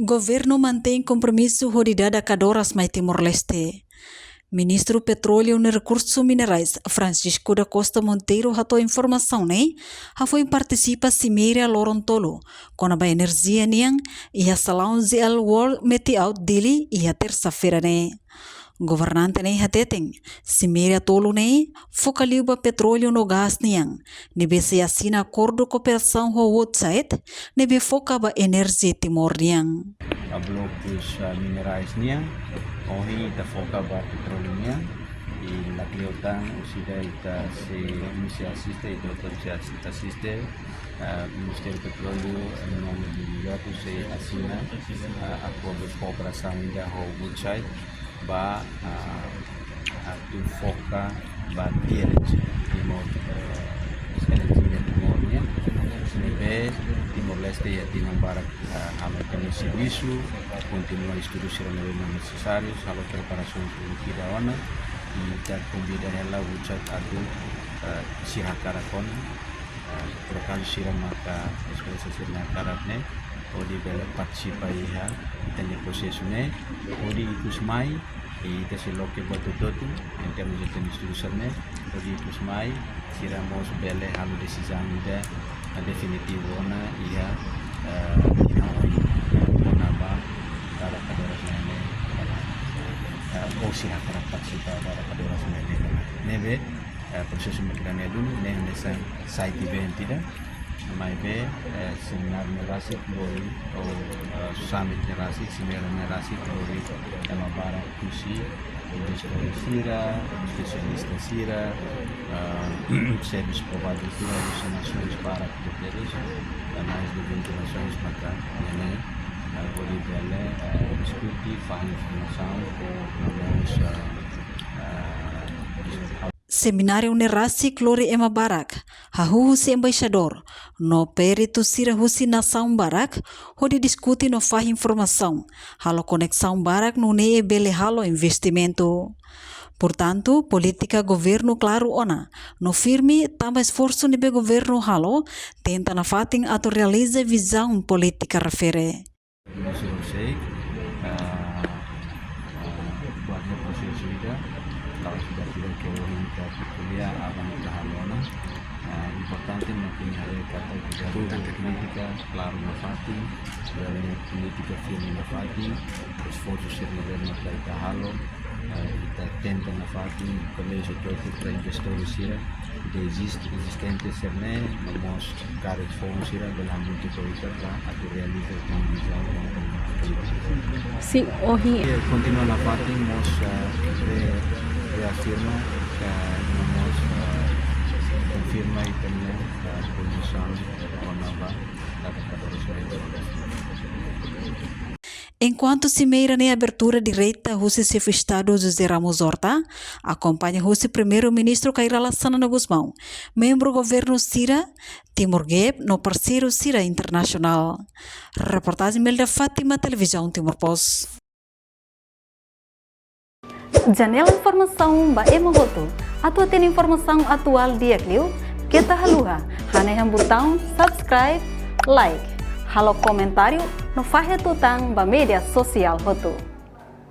Governo mantém compromisso rodada Cadoras mais Timor-Leste. Ministro Petróleo e Recursos Minerais Francisco da Costa Monteiro ratou informação, né? Foi participa cimeira Lorontolo com a energia niang e a salão ZL World Meteout Dili e a terça-feira, né? Governante ne hateten cimeira tolo ne focaliu ba petróleo no gás niang nebe se assina acordo cooperação ho website nebe foca ba energia Timor niang a blocos minerais niang ohi ita foca ba petróleo niang e la cliotan usida ita se assiste ita se assiste Ministério do Petróleo em nome do Gato se assina acordo de cooperação da ho website ba foca ba energia Timor energia Timornya nebe Timor-Leste ya Timor Barat amalkan serviço continua estudos serão necessários a preparação para a ONU e dar convida ela wujud adu sihakarapon por acaso sira maka expressa sirna karapne odi bela participa iha tende processo ne odi ikusmai e ita loke batu-batu em termos de estudos ne odi ikusmai sira mos bele halu decisão ida definitivo na iha inaoi onaba para Cadoras ne ou sihakarap participa para Cadoras ne nebe proses migrasi dulu nih desa site event tidak mai be seminar nerasi lori atau summit nerasi seminar nerasi lori sama para kusi sira spesialista sira service provider sira nações para proteger mais de 20 nações maka ini boleh bela diskusi faham informação com Seminário Nerasi Clore Ema Barak, Husi embaixador, no perito Sira Husi Nação Barak, onde discute no faz informação, halo conexão Barak no ne bele halo investimento. Portanto, política governo claro ona, no firme tamba esforço nebe governo halo, tenta na fating atau realiza visão política refere. Kalau sudah tidak kita kuliah akan kehalona importante makin hari kata kita politika claro na fati dan politika firme na fati esforço ser governo para kahalo kita tenta na fati colégio todo para investidores sira de existente serne namos caret fomos sira dalam bentuk politika para realizar visão Sim, hoje continua na fati mos reafirma que vamos confirma e também a posição nova da Enquanto cimeira na abertura direita José Chefe Estado José Ramos Horta acompanha José Primeiro-Ministro Kaira Lassana Guzmão, membro governo Sira, Timor Gap no parceiro Sira Internacional. Reportagem Melda Fátima, Televisão Timor Post. Janela informação ba emogoto. Atua tem informação atual dia clio. Kita haluha. Haneham botão subscribe, like. Halo comentário no faixa tutang ba media sosial hotu.